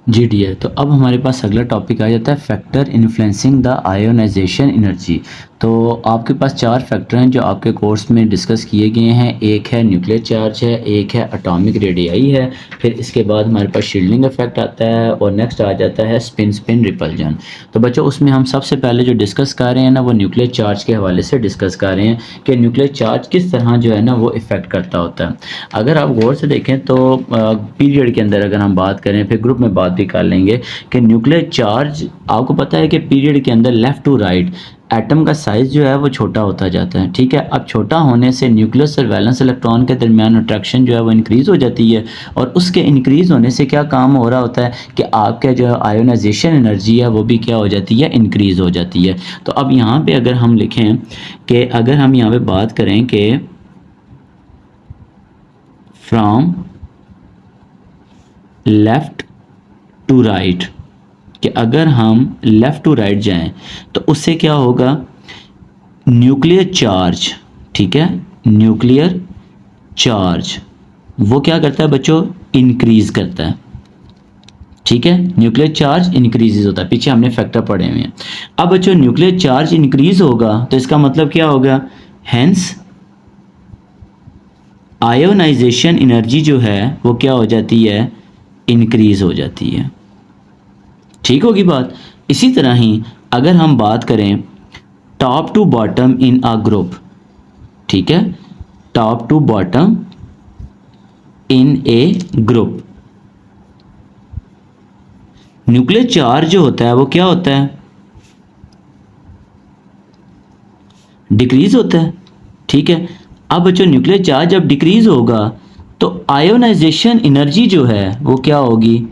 जी डियर, तो अब हमारे पास अगला टॉपिक आ जाता है factor influencing the ionisation energy. तो आपके पास 4 फैक्टर हैं जो आपके कोर्स में डिस्कस किए गए हैं। एक है न्यूक्लियर चार्ज है, एक है एटॉमिक रेडियाई है, फिर इसके बाद हमारे पास शील्डिंग इफेक्ट आता है, और नेक्स्ट आ जाता है स्पिन स्पिन रिपल्जन। तो बच्चों उसमें हम सबसे पहले जो डिस्कस कर रहे हैं ना वो न्यूक्लियर चार्ज के हवाले से डिस्कस कर रहे हैं कि न्यूक्लियर चार्ज किस तरह जो है ना वो इफ़ेक्ट करता होता है। अगर आप गौर से देखें तो पीरियड के अंदर अगर हम बात करें, फिर ग्रुप में बात भी कर लेंगे कि न्यूक्लियर चार्ज, आपको पता है कि पीरियड के अंदर लेफ़्ट टू राइट एटम का साइज़ जो है वो छोटा होता जाता है, ठीक है। अब छोटा होने से न्यूक्लियस और वैलेंस इलेक्ट्रॉन के दरमियान अट्रैक्शन जो है वो इंक्रीज़ हो जाती है, और उसके इंक्रीज़ होने से क्या काम हो रहा होता है कि आपके जो आयोनाइजेशन एनर्जी है वो भी क्या हो जाती है, इंक्रीज़ हो जाती है। तो अब यहाँ पे अगर हम लिखें कि अगर हम यहाँ पे बात करें कि फ्रॉम लेफ़्ट टू राइट, कि अगर हम लेफ़्ट टू राइट जाएं तो उससे क्या होगा, न्यूक्लियर चार्ज, ठीक है, न्यूक्लियर चार्ज वो क्या करता है बच्चों, इंक्रीज़ करता है, ठीक है। न्यूक्लियर चार्ज इंक्रीज होता है, पीछे हमने फैक्टर पढ़े हुए हैं। अब बच्चों न्यूक्लियर चार्ज इंक्रीज होगा तो इसका मतलब क्या होगा, हेंस आयोनाइजेशन एनर्जी जो है वो क्या हो जाती है, इंक्रीज हो जाती है, ठीक होगी बात। इसी तरह ही अगर हम बात करें top to bottom in a group, ठीक है, top to bottom in a group, nuclear charge जो होता है वो क्या होता है, डिक्रीज होता है, ठीक है। अब बच्चों न्यूक्लियर चार्ज जब डिक्रीज होगा तो आयोनाइजेशन एनर्जी जो है वो क्या होगी,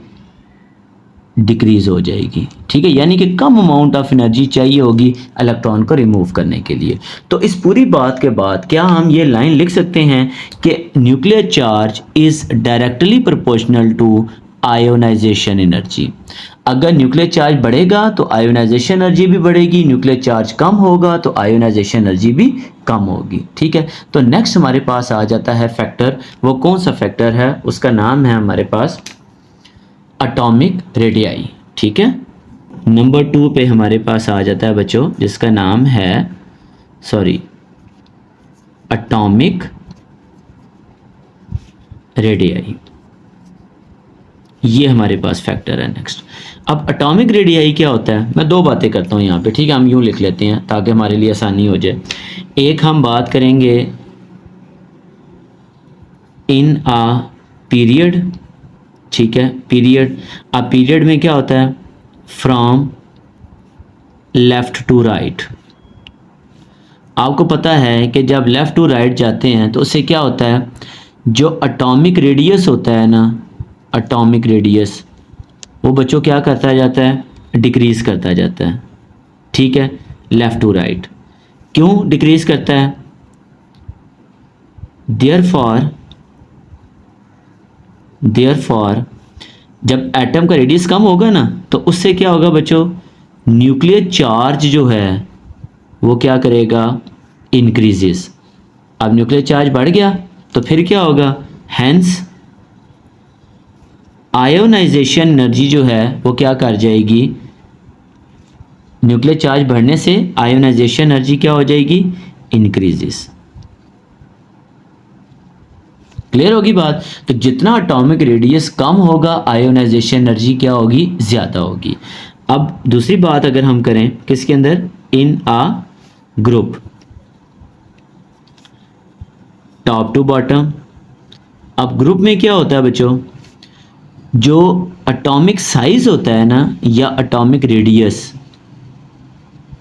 डिक्रीज हो जाएगी, ठीक है। यानी कि कम अमाउंट ऑफ एनर्जी चाहिए होगी इलेक्ट्रॉन को रिमूव करने के लिए। तो इस पूरी बात के बाद क्या हम ये लाइन लिख सकते हैं कि nuclear charge is directly proportional to ionisation energy. अगर न्यूक्लियर चार्ज बढ़ेगा तो आयोनाइजेशन एनर्जी भी बढ़ेगी, न्यूक्लियर चार्ज कम होगा तो आयोनाइजेशन एनर्जी भी कम होगी, ठीक है। तो नेक्स्ट हमारे पास आ जाता है फैक्टर, वो कौन सा फैक्टर है, उसका नाम है हमारे पास एटॉमिक रेडियाई, ठीक है। नंबर 2 पे हमारे पास आ जाता है बच्चों जिसका नाम है एटॉमिक रेडियाई, ये हमारे पास फैक्टर है नेक्स्ट। अब एटॉमिक रेडियाई क्या होता है, मैं दो बातें करता हूँ यहाँ पे, ठीक है, हम यूँ लिख लेते हैं ताकि हमारे लिए आसानी हो जाए। एक हम बात करेंगे इन आ पीरियड, ठीक है, पीरियड। अब पीरियड में क्या होता है, फ्रॉम लेफ़्ट टू राइट। आपको पता है कि जब लेफ़्ट टू राइट जाते हैं तो उससे क्या होता है, जो एटॉमिक रेडियस होता है ना, एटॉमिक रेडियस वो बच्चों क्या करता जाता है, डिक्रीज़ करता जाता है, ठीक है, लेफ़्ट टू राइट। क्यों डिक्रीज़ करता है, देयरफॉर जब एटम का रेडियस कम होगा ना तो उससे क्या होगा बच्चों, न्यूक्लियर चार्ज जो है वो क्या करेगा, इंक्रीजेस। अब न्यूक्लियर चार्ज बढ़ गया तो फिर क्या होगा, हेंस आयोनाइजेशन एनर्जी जो है वो क्या कर जाएगी, न्यूक्लियर चार्ज बढ़ने से आयोनाइजेशन एनर्जी क्या हो जाएगी, इंक्रीजेस। क्लियर होगी बात। तो जितना एटॉमिक रेडियस कम होगा आयोनाइजेशन एनर्जी क्या होगी, ज़्यादा होगी। अब दूसरी बात अगर हम करें किसके अंदर, इन आ ग्रुप, टॉप टू बॉटम। अब ग्रुप में क्या होता है बच्चों, जो एटॉमिक साइज होता है ना या एटॉमिक रेडियस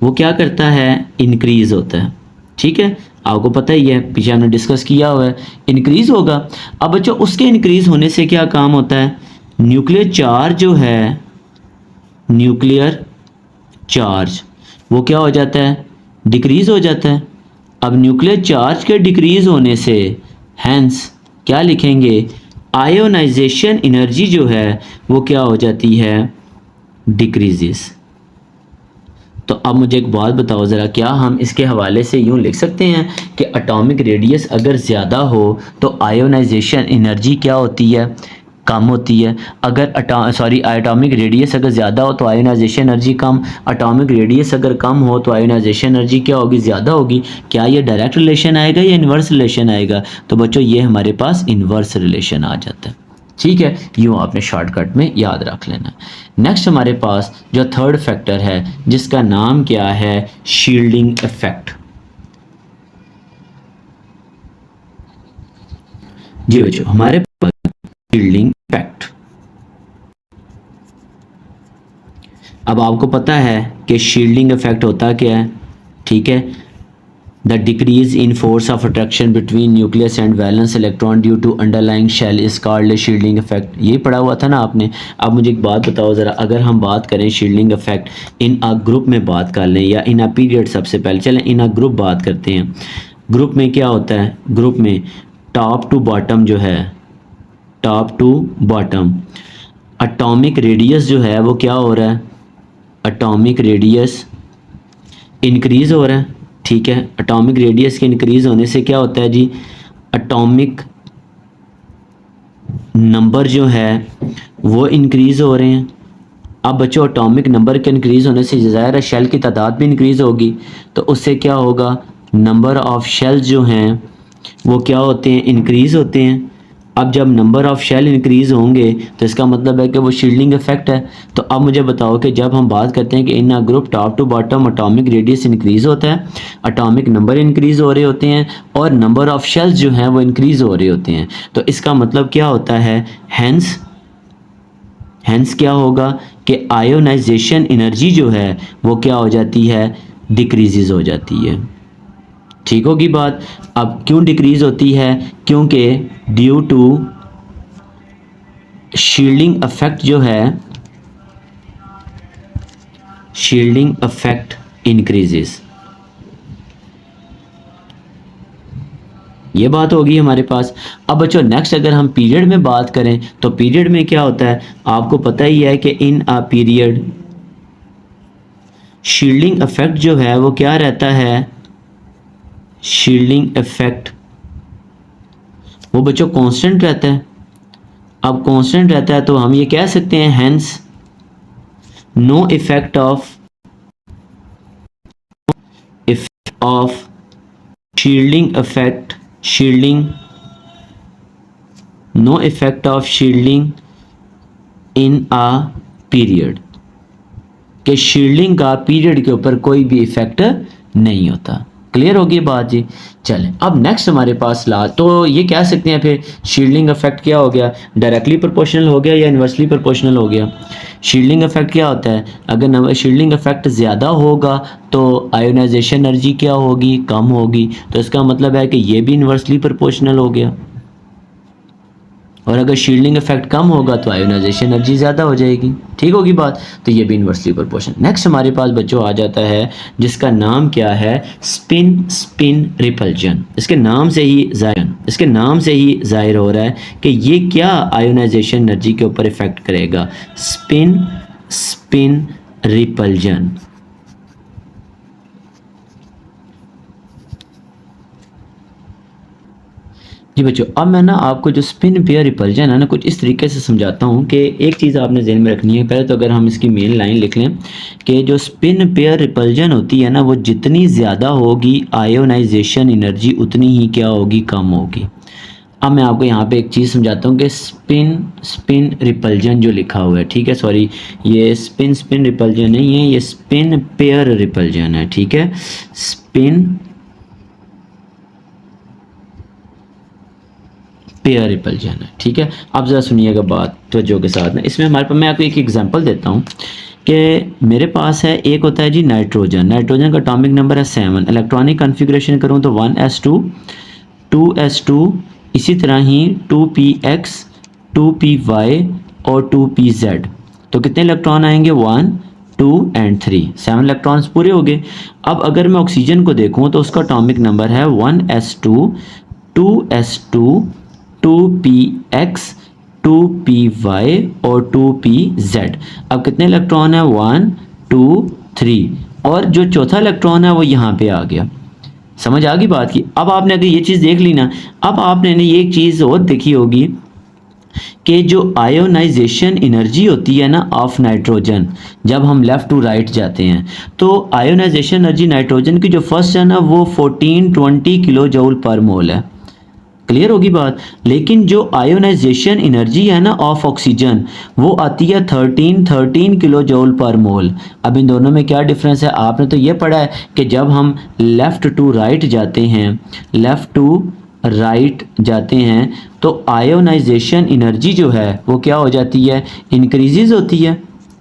वो क्या करता है, इंक्रीज होता है, ठीक है। आपको पता ही है, पीछे हमने डिस्कस किया हुआ है, इंक्रीज होगा। अब बच्चों उसके इंक्रीज होने से क्या काम होता है, न्यूक्लियर चार्ज जो है, न्यूक्लियर चार्ज वो क्या हो जाता है, डिक्रीज हो जाता है। अब न्यूक्लियर चार्ज के डिक्रीज होने से हेंस क्या लिखेंगे, आयोनाइजेशन एनर्जी जो है वो क्या हो जाती है, डिक्रीजेस। तो अब मुझे एक बात बताओ ज़रा, क्या हम इसके हवाले से यूँ लिख सकते हैं कि एटॉमिक रेडियस अगर ज़्यादा हो तो आयोनाइजेशन एनर्जी क्या होती है, कम होती है। अगर एटॉमिक रेडियस अगर ज़्यादा हो तो आयोनाइजेशन एनर्जी कम, एटॉमिक रेडियस अगर कम हो तो आयोनाइजेशन एनर्जी क्या होगी, ज़्यादा होगी। क्या ये डायरेक्ट रिलेशन आएगा या इन्वर्स रिलेशन आएगा, तो बच्चों ये हमारे पास इन्वर्स रिलेशन आ जाता है, ठीक है। यूँ आपने शॉर्टकट में याद रख लेना। नेक्स्ट हमारे पास जो थर्ड फैक्टर है जिसका नाम क्या है, शील्डिंग इफेक्ट। जी बच्चों हमारे पास शील्डिंग इफेक्ट। अब आपको पता है कि शील्डिंग इफेक्ट होता क्या है, ठीक है। The decrease in force of attraction between nucleus and valence electron due to underlying shell is called shielding effect. ये पढ़ा हुआ था ना आपने। अब मुझे एक बात बताओ ज़रा, अगर हम बात करें shielding effect in a group में बात कर लें या इन अ पीरियड, सबसे पहले चलें इन अ ग्रुप बात करते हैं। ग्रुप में क्या होता है? ग्रुप में टॉप टू बॉटम जो है, top to bottom atomic radius जो है वो क्या हो रहा है? एटॉमिक रेडियस इंक्रीज़ हो रहा है, ठीक है। एटॉमिक रेडियस के इंक्रीज़ होने से क्या होता है जी? एटॉमिक नंबर जो है वो इंक्रीज़ हो रहे हैं। अब बच्चों एटॉमिक नंबर के इंक्रीज़ होने से ज़ाहिर है शेल की तादाद भी इंक्रीज़ होगी, तो उससे क्या होगा? नंबर ऑफ़ शेल्स जो हैं वो क्या होते हैं? इंक्रीज़ होते हैं। अब जब नंबर ऑफ़ शेल इंक्रीज़ होंगे तो इसका मतलब है कि वो शील्डिंग इफेक्ट है। तो अब मुझे बताओ कि जब हम बात करते हैं कि in a group top to bottom atomic radius increase होता है, एटॉमिक नंबर इंक्रीज़ हो रहे होते हैं और नंबर ऑफ़ शेल्स जो हैं वो इंक्रीज़ हो रहे होते हैं, तो इसका मतलब क्या होता है? हैंस क्या होगा कि आयोनाइजेशन एनर्जी जो है वो क्या हो जाती है? डिक्रीज़ हो जाती है। ठीक होगी बात। अब क्यों डिक्रीज़ होती है? क्योंकि ड्यू टू शील्डिंग इफेक्ट जो है, शील्डिंग इफेक्ट इंक्रीजेस। ये बात होगी हमारे पास। अब बच्चों नेक्स्ट अगर हम पीरियड में बात करें तो पीरियड में क्या होता है? आपको पता ही है कि in a period shielding effect जो है वो क्या रहता है? शील्डिंग इफेक्ट वो बच्चों कांस्टेंट रहता है। अब कांस्टेंट रहता है तो हम ये कह सकते हैं hence no effect of shielding effect, shielding no effect of shielding in a period, कि शील्डिंग का पीरियड के ऊपर कोई भी इफेक्ट नहीं होता। क्लियर होगी बात जी। चलें अब नेक्स्ट हमारे पास तो ये कह सकते हैं फिर शील्डिंग इफेक्ट क्या हो गया? डायरेक्टली प्रोपोर्शनल हो गया या इन्वर्सली प्रोपोर्शनल हो गया? शील्डिंग इफेक्ट क्या होता है? अगर शील्डिंग इफेक्ट ज़्यादा होगा तो आयोनाइजेशन एनर्जी क्या होगी? कम होगी। तो इसका मतलब है कि ये भी इन्वर्सली प्रोपोर्शनल हो गया। और अगर शील्डिंग इफेक्ट कम होगा तो आयोनाइजेशन एनर्जी ज़्यादा हो जाएगी। ठीक होगी बात। तो ये भी इन्वर्सली प्रोपोर्शनल। नेक्स्ट हमारे पास बच्चों आ जाता है जिसका नाम क्या है? Spin spin repulsion. इसके नाम से ही जाहिर हो रहा है कि ये क्या आयोनाइजेशन एनर्जी के ऊपर इफेक्ट करेगा। Spin spin repulsion. जी बच्चों अब मैं ना आपको जो स्पिन पेयर रिपल्जन है ना कुछ इस तरीके से समझाता हूँ कि एक चीज़ आपने ज़हन में रखनी है। पहले तो अगर हम इसकी मेन लाइन लिख लें कि जो स्पिन पेयर रिपल्जन होती है ना वो जितनी ज़्यादा होगी आयोनाइजेशन एनर्जी उतनी ही क्या होगी? कम होगी। अब मैं आपको यहाँ पे एक चीज़ समझाता हूँ कि स्पिन स्पिन रिपल्जन जो लिखा हुआ है, ठीक है, सॉरी ये स्पिन स्पिन रिपल्जन नहीं है, ये स्पिन पेयर रिपल्जन है। ठीक है, स्पिन पेयर रिपल्जन है। ठीक है, अब ज़रा सुनिएगा बात तवज्जो के साथ ना। इसमें हमारे पास मैं आपको एक एग्जांपल देता हूँ कि मेरे पास है एक होता है जी नाइट्रोजन। नाइट्रोजन का एटॉमिक नंबर है 7। इलेक्ट्रॉनिक कॉन्फ़िगरेशन करूँ तो 1s2 2s2, इसी तरह ही 2px 2py और 2pz। तो कितने इलेक्ट्रॉन आएंगे? 1 2 एंड 3, 7 इलेक्ट्रॉन्स पूरे हो गए। अब अगर मैं ऑक्सीजन को देखूँ तो उसका एटॉमिक नंबर है 1s2 2s2 2px 2py और 2pz। अब कितने इलेक्ट्रॉन है? 1 2 3, और जो चौथा इलेक्ट्रॉन है वो यहाँ पे आ गया। समझ आ गई बात की। अब आपने अगर ये चीज़ देख ली ना, अब आपने ये एक चीज़ और देखी होगी कि जो आयोनाइजेशन एनर्जी होती है ना ऑफ नाइट्रोजन, जब हम लेफ़्ट टू राइट जाते हैं तो आयोनाइजेशन एनर्जी नाइट्रोजन की जो फर्स्ट है ना वो 1420 किलो जूल पर मोल है। क्लियर होगी बात। लेकिन जो आयोनाइजेशन एनर्जी है ना ऑफ ऑक्सीजन वो आती है 13 किलो जूल पर मोल। अब इन दोनों में क्या डिफरेंस है? आपने तो ये पढ़ा है कि जब हम लेफ़्ट टू राइट जाते हैं, लेफ़्ट टू राइट जाते हैं तो आयोनाइजेशन एनर्जी जो है वो क्या हो जाती है? इंक्रीजेज होती है।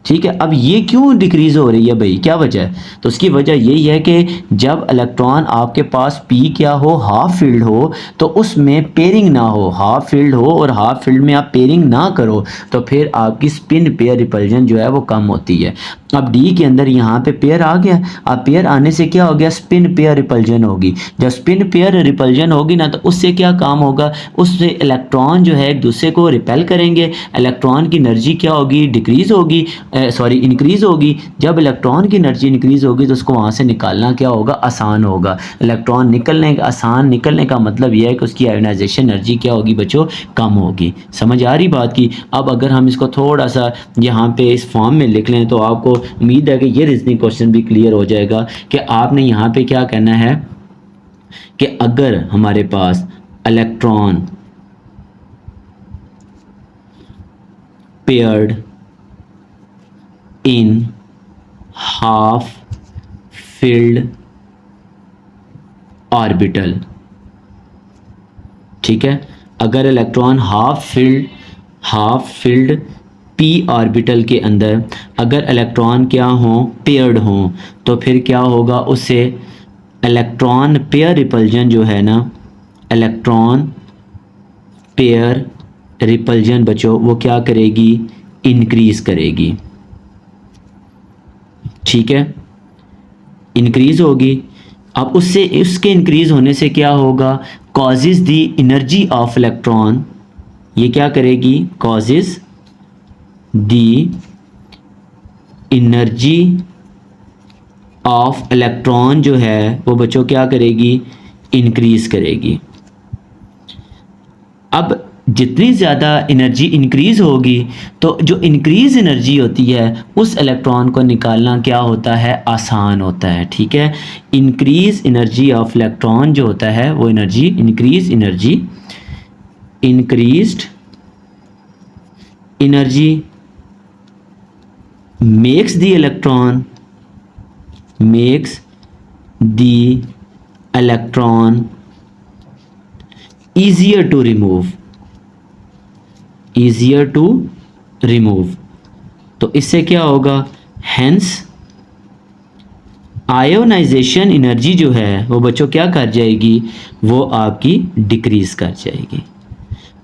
ठीक है। अब ये क्यों डिक्रीज हो रही है भाई, क्या वजह है? तो उसकी वजह यही है कि जब इलेक्ट्रॉन आपके पास पी क्या हो, हाफ फील्ड हो, तो उसमें पेयरिंग ना हो, हाफ फील्ड हो और हाफ फील्ड में आप पेयरिंग ना करो तो फिर आपकी स्पिन पेयर रिपल्जन जो है वो कम होती है। अब डी के अंदर यहाँ पे पेयर आ गया, अब पेयर आने से क्या हो गया, स्पिन पेयर रिपल्जन होगी। जब स्पिन पेयर रिपल्जन होगी ना, तो उससे क्या काम होगा, उससे इलेक्ट्रॉन जो है एक दूसरे को रिपेल करेंगे, इलेक्ट्रॉन की एनर्जी क्या होगी, डिक्रीज होगी, सॉरी इंक्रीज होगी। जब इलेक्ट्रॉन की एनर्जी इंक्रीज होगी तो उसको वहाँ से निकालना क्या होगा, आसान होगा। इलेक्ट्रॉन आसान निकलने का मतलब यह है कि उसकी आयोनाइजेशन एनर्जी क्या होगी बच्चों, कम होगी। समझ आ रही बात की? अब अगर हम इसको थोड़ा सा यहाँ पे इस फॉर्म में लिख लें तो आपको उम्मीद है कि ये रीजनिंग क्वेश्चन भी क्लियर हो जाएगा कि आपने यहाँ पे क्या कहना है कि अगर हमारे पास electron paired in half filled orbital, ठीक है, अगर electron half filled p orbital के अंदर अगर इलेक्ट्रॉन क्या हो, पेयर्ड हो, तो फिर क्या होगा, उससे इलेक्ट्रॉन पेयर रिपल्जन जो है ना, इलेक्ट्रॉन पेयर रिपल्जन बच्चों वो क्या करेगी, इंक्रीज करेगी। ठीक है, इंक्रीज होगी। अब उसके इंक्रीज होने से क्या होगा, causes the energy of electron, ये क्या करेगी, causes the energy of electron जो है वो बच्चों क्या करेगी, इंक्रीज करेगी। अब जितनी ज़्यादा एनर्जी इंक्रीज होगी तो जो इंक्रीज एनर्जी होती है उस इलेक्ट्रॉन को निकालना क्या होता है, आसान होता है। ठीक है, इंक्रीज एनर्जी ऑफ इलेक्ट्रॉन जो होता है वो energy increased energy makes the electron easier to remove। तो इससे क्या होगा, hence आयोनाइजेशन एनर्जी जो है वो बच्चों क्या कर जाएगी, वो आपकी डिक्रीज कर जाएगी।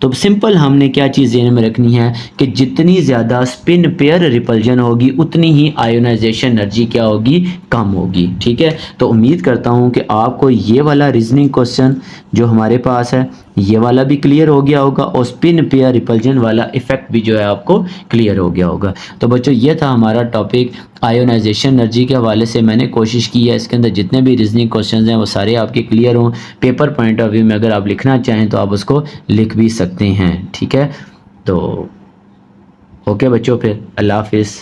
तो सिंपल हमने क्या चीज़ ध्यान में रखनी है कि जितनी ज़्यादा स्पिन पेयर रिपल्जन होगी उतनी ही आयोनाइजेशन एनर्जी क्या होगी, कम होगी। ठीक है, तो उम्मीद करता हूँ कि आपको ये वाला रीजनिंग क्वेश्चन जो हमारे पास है ये वाला भी क्लियर हो गया होगा और स्पिन पेयर रिपल्जन वाला इफेक्ट भी जो है आपको क्लियर हो गया होगा। तो बच्चों ये था हमारा टॉपिक आयोनाइजेशन एनर्जी के हवाले से। मैंने कोशिश की है इसके अंदर जितने भी रीजनिंग क्वेश्चन हैं वो सारे आपके क्लियर हों। पेपर पॉइंट ऑफ व्यू में अगर आप लिखना चाहें तो आप उसको लिख भी सकते हैं। ठीक है, तो ओके बच्चों, फिर अल्लाह हाफिज़।